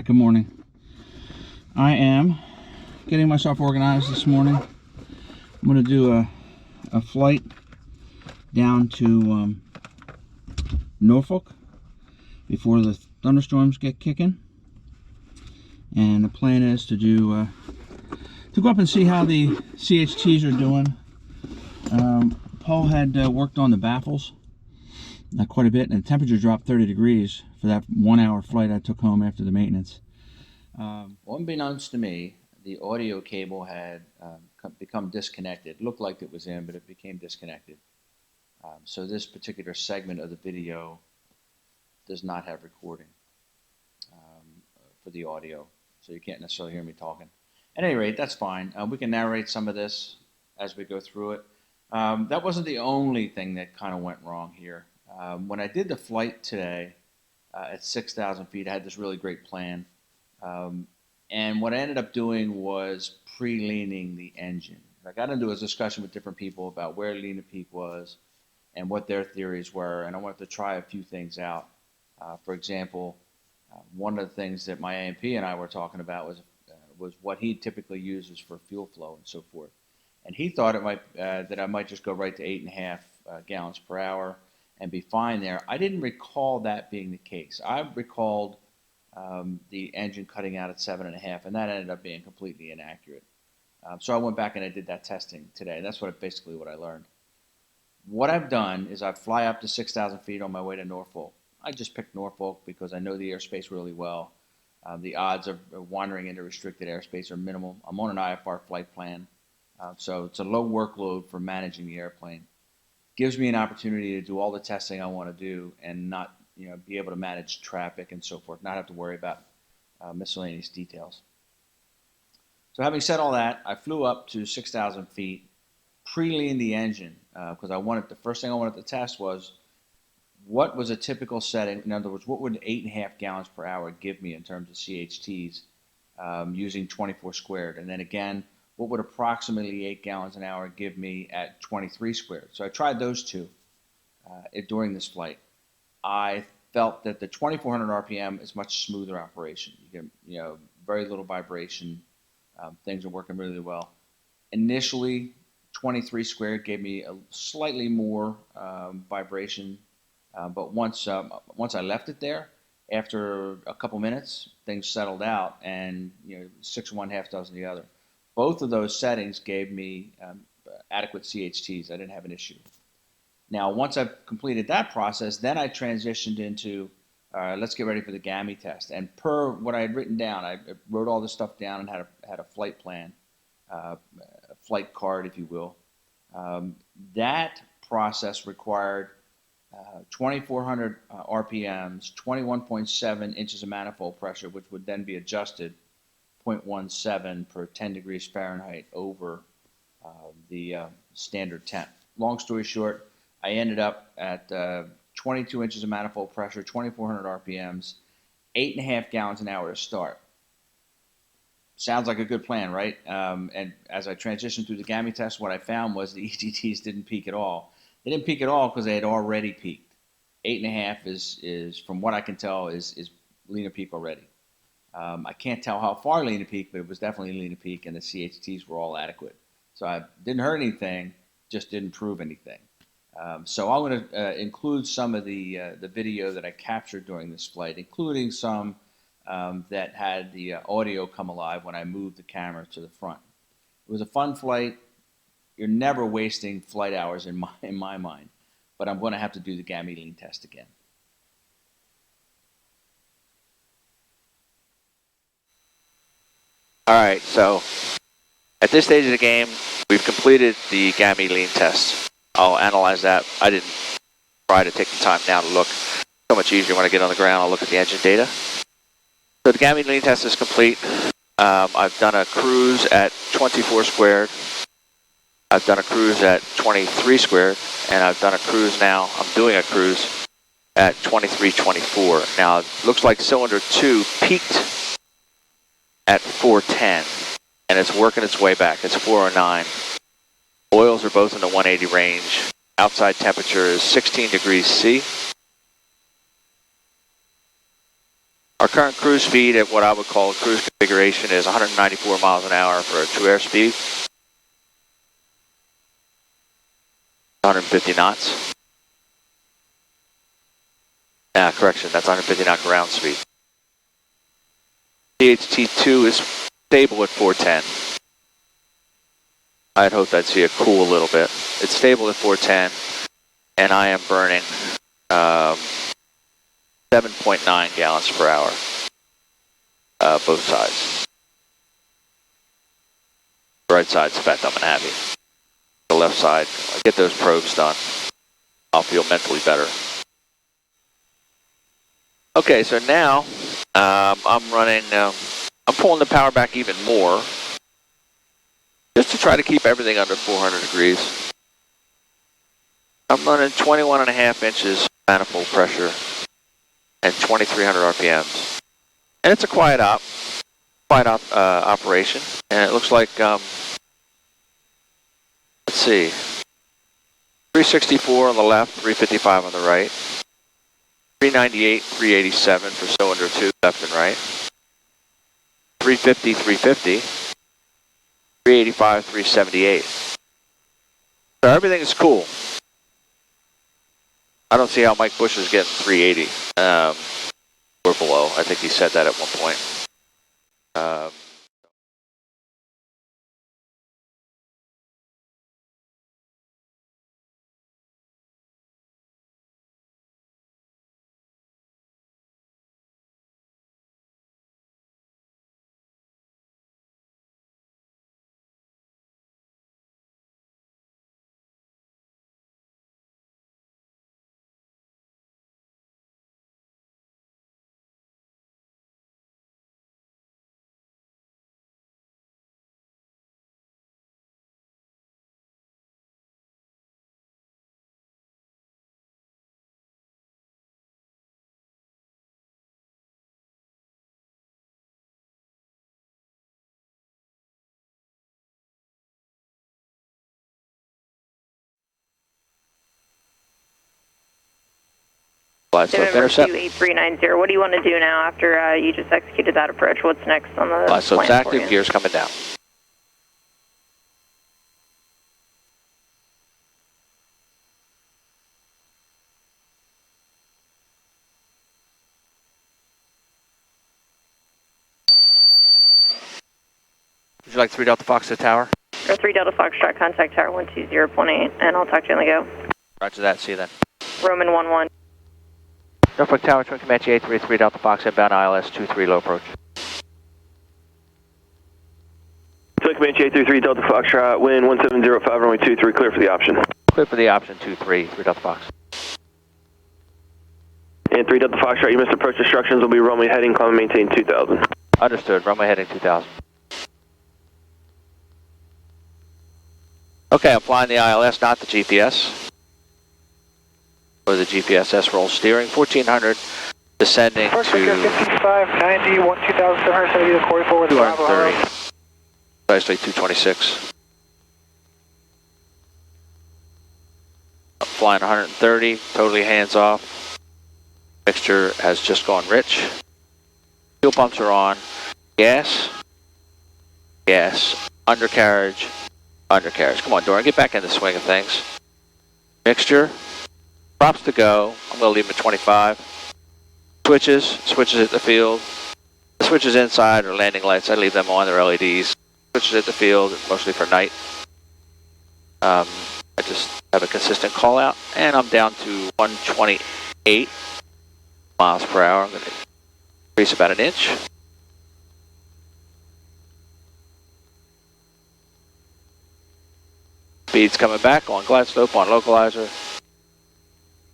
Alright, good morning. I am getting myself organized this morning. I'm going to do a flight down to Norfolk before the thunderstorms get kicking. And the plan is to do to go up and see how the CHTs are doing. Paul had worked on the baffles quite a bit, and the temperature dropped 30 degrees for that 1 hour flight I took home after the maintenance. Unbeknownst to me, the audio cable had become disconnected. It looked like it was in, but it became disconnected. So this particular segment of the video does not have recording for the audio, so you can't necessarily hear me talking. At any rate, that's fine. We can narrate some of this as we go through it. That wasn't the only thing that kind of went wrong here. When I did the flight today at 6,000 feet, I had this really great plan. And what I ended up doing was pre-leaning the engine. I got into a discussion with different people about where lean to peak was and what their theories were, and I wanted to try a few things out. For example, one of the things that my AMP and I were talking about was what he typically uses for fuel flow and so forth. And he thought it might that I might just go right to 8.5 gallons per hour and be fine there. I didn't recall that being the case. I recalled the engine cutting out at 7.5, and that ended up being completely inaccurate. So I went back and I did that testing today. That's basically what I learned. What I've done is I fly up to 6,000 feet on my way to Norfolk. I just picked Norfolk because I know the airspace really well. The odds of wandering into restricted airspace are minimal. I'm on an IFR flight plan, so it's a low workload for managing the airplane. Gives me an opportunity to do all the testing I want to do and not, be able to manage traffic and so forth, not have to worry about miscellaneous details. So having said all that, I flew up to 6,000 feet, pre-leaned the engine because the first thing I wanted to test was what was a typical setting. In other words, what would 8.5 gallons per hour give me in terms of CHTs using 24 squared? And then again, what would approximately 8 gallons an hour give me at 23 squared? So I tried those two during this flight. I felt that the 2400 RPM is much smoother operation. You get very little vibration. Things are working really well. Initially, 23 squared gave me a slightly more vibration, but once I left it there, after a couple minutes, things settled out, and 6 one, half dozen the other. Both of those settings gave me adequate CHTs. I didn't have an issue. Now, once I've completed that process, then I transitioned into, let's get ready for the GAMI test. And per what I had written down, I wrote all this stuff down and had a flight plan, a flight card, if you will. That process required 2,400 RPMs, 21.7 inches of manifold pressure, which would then be adjusted 0.17 per 10 degrees Fahrenheit over the standard temp. Long story short, I ended up at 22 inches of manifold pressure, 2,400 RPMs, 8.5 gallons an hour to start. Sounds like a good plan, right? And as I transitioned through the GAMI test, what I found was the EGTs didn't peak at all. They didn't peak at all because they had already peaked. 8.5 is from what I can tell, is lean to peak already. I can't tell how far lean to peak, but it was definitely lean to peak, and the CHTs were all adequate. So I didn't hurt anything, just didn't prove anything. So I'm going to include some of the video that I captured during this flight, including some that had the audio come alive when I moved the camera to the front. It was a fun flight. You're never wasting flight hours in my mind, but I'm going to have to do the GAMI lean test again. All right, so at this stage of the game, we've completed the GAMI lean test. I'll analyze that. I didn't try to take the time now to look. So much easier when I get on the ground, I'll look at the engine data. So the GAMI lean test is complete. I've done a cruise at 24 squared. I've done a cruise at 23 squared, and I've done a cruise now. I'm doing a cruise at 23-24. Now, it looks like cylinder 2 peaked at 410, and it's working its way back. It's 409. Oils are both in the 180 range. Outside temperature is 16 degrees C. Our current cruise speed at what I would call a cruise configuration is 194 miles an hour for a true airspeed. 150 knots. Correction, that's 150 knot ground speed. CHT2 is stable at 410. I'd hoped I'd see it cool a little bit. It's stable at 410, and I am burning 7.9 gallons per hour, both sides. The right side's spent, I'm unhappy. The left side, I get those probes done, I'll feel mentally better. Okay, so now I'm running, I'm pulling the power back even more, just to try to keep everything under 400 degrees. I'm running 21.5 inches manifold pressure and 2,300 RPMs. And it's a quiet operation. And it looks like, let's see, 364 on the left, 355 on the right. 398, 387 for cylinder 2, left and right. 350, 350. 385, 378. So everything is cool. I don't see how Mike Bush is getting 380 or below. I think he said that at one point. November 28390, what do you want to do now after you just executed that approach? What's next on the so it's plan active, gears coming down. Would you like 3 Delta Fox to the tower? Or 3 Delta Foxtrot, contact tower 120.8, and I'll talk to you on the go. Roger that, see you then. Roman 11. Norfolk Tower, Twin Comanche 833 Delta Fox, inbound ILS 23, low approach. Twin Comanche 833 Delta Foxtrot, wind 1705, runway 23, clear for the option. Clear for the option, 23, 3 Delta Fox. And 3 Delta Foxtrot, you missed approach instructions, will be runway heading, climb and maintain 2000. Understood, runway heading 2000. Okay, I'm flying the ILS, not the GPS. Or the GPS S-roll steering, 1400, descending to 5590, 12770 to 44 with 230, precisely 226. I'm flying 130, totally hands off. Mixture has just gone rich. Fuel pumps are on. Gas, undercarriage, undercarriage. Come on, Doran, get back in the swing of things. Mixture. Props to go. I'm going to leave them at 25. Switches at the field. The switches inside are landing lights. I leave them on. They're LEDs. Switches at the field, mostly for night. I just have a consistent call out, and I'm down to 128 miles per hour. I'm going to increase about an inch. Speed's coming back on glide slope, on localizer.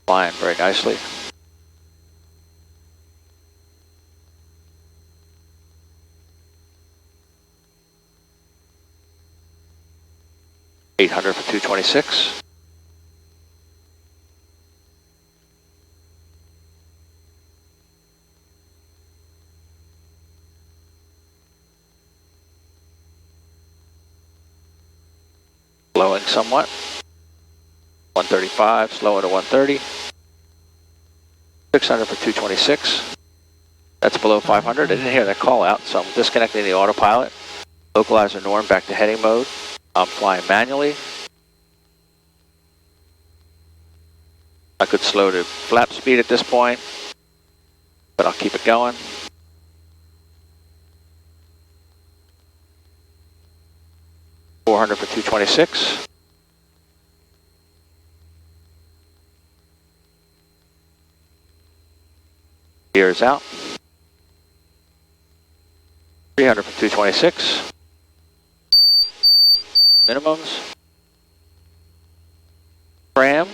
Flying very nicely. $800 for 226. Slowing somewhat. 135, slowing to 130. 600 for 226. That's below 500. I didn't hear that call out, so I'm disconnecting the autopilot. Localizer norm back to heading mode. I'm flying manually. I could slow to flap speed at this point, but I'll keep it going. $400 for 226. Gears out. 300 for 226. Minimums. Cram,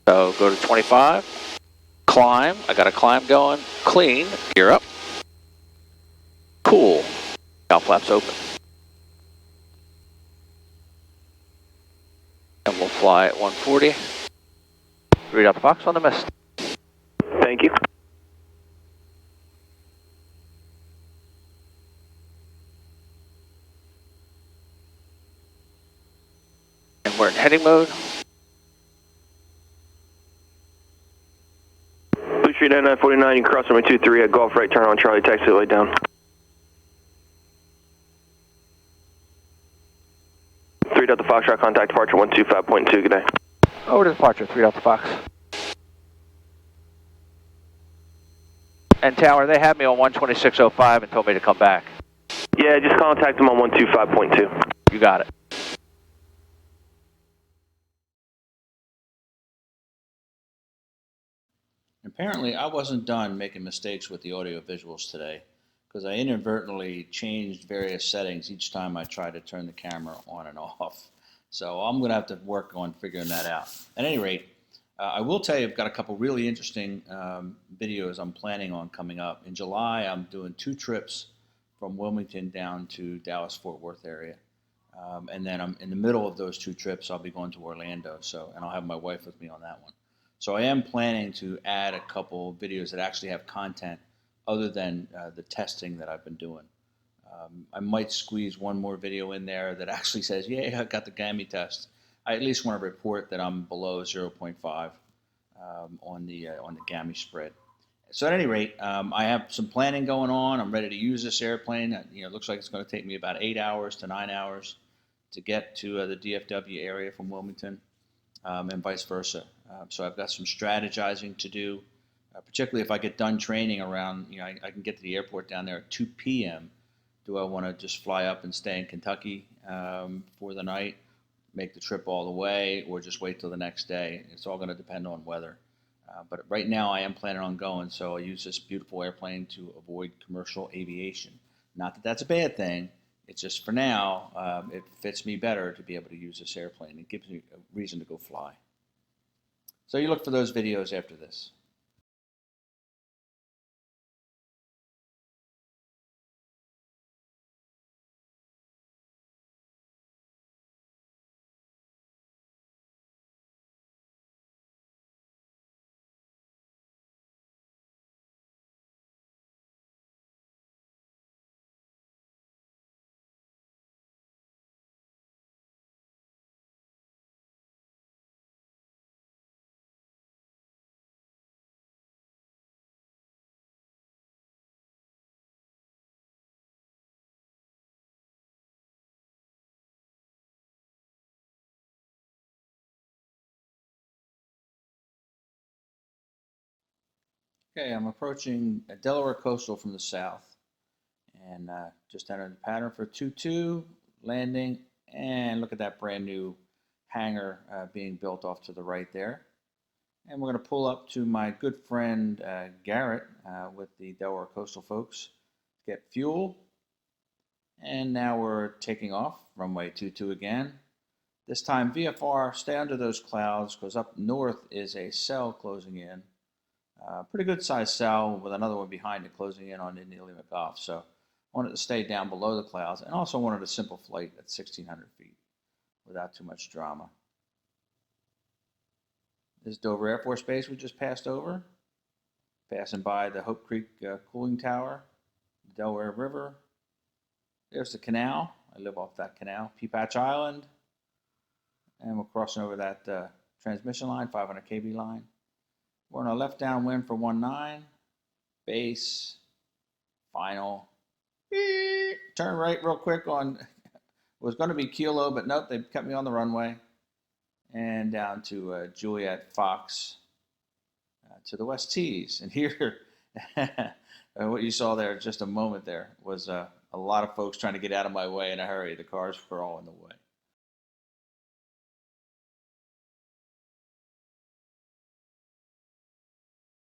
so go to 25. Climb, I got a climb going. Clean, gear up. Cool, now flaps open. And we'll fly at 140. Read out the box on the mist. Thank you. And we're in heading mode. Blue Street 9949, you can cross runway 23 at Golf right, turn on Charlie, taxi lay down. 3 Delta Foxtrot, contact departure 125.2, good day. Over to departure, 3 Delta Fox. And Tower, they had me on 126.05 and told me to come back. Yeah, just contact them on 125.2. You got it. Apparently, I wasn't done making mistakes with the audio visuals today because I inadvertently changed various settings each time I tried to turn the camera on and off. So I'm going to have to work on figuring that out. At any rate, I will tell you I've got a couple really interesting videos I'm planning on coming up. In July, I'm doing 2 trips from Wilmington down to Dallas-Fort Worth area. And then I'm in the middle of those 2 trips, I'll be going to Orlando. And I'll have my wife with me on that one. So I am planning to add a couple videos that actually have content other than the testing that I've been doing. I might squeeze one more video in there that actually says, yeah, I got the GAMI test. I at least want to report that I'm below 0.5 on the GAMI spread. So at any rate, I have some planning going on. I'm ready to use this airplane. It looks like it's going to take me about 8 hours to 9 hours to get to the DFW area from Wilmington, and vice versa. So I've got some strategizing to do, particularly if I get done training around, I can get to the airport down there at 2 p.m. Do I want to just fly up and stay in Kentucky for the night, make the trip all the way, or just wait till the next day? It's all going to depend on weather. But right now I am planning on going, so I use this beautiful airplane to avoid commercial aviation. Not that that's a bad thing. It's just for now, it fits me better to be able to use this airplane. It gives me a reason to go fly. So you look for those videos after this. Okay, I'm approaching Delaware Coastal from the south, and just entered the pattern for 2-2, landing, and look at that brand new hangar being built off to the right there. And we're going to pull up to my good friend Garrett with the Delaware Coastal folks, get fuel, and now we're taking off, runway 22 again. This time VFR, stay under those clouds because up north is a cell closing in. Pretty good sized cell with another one behind it closing in on Indian Gulf. So I wanted to stay down below the clouds and also wanted a simple flight at 1,600 feet without too much drama. This is Dover Air Force Base we just passed over. Passing by the Hope Creek cooling tower, the Delaware River. There's the canal. I live off that canal. Peapatch Island. And we're crossing over that transmission line, 500 kV line. We're on a left downwind for 19, base, final. Turn right real quick on, was going to be Kilo, but nope, they kept me on the runway. And down to Juliet Fox to the West Tees. And here, what you saw there just a moment there was a lot of folks trying to get out of my way in a hurry. The cars were all in the way.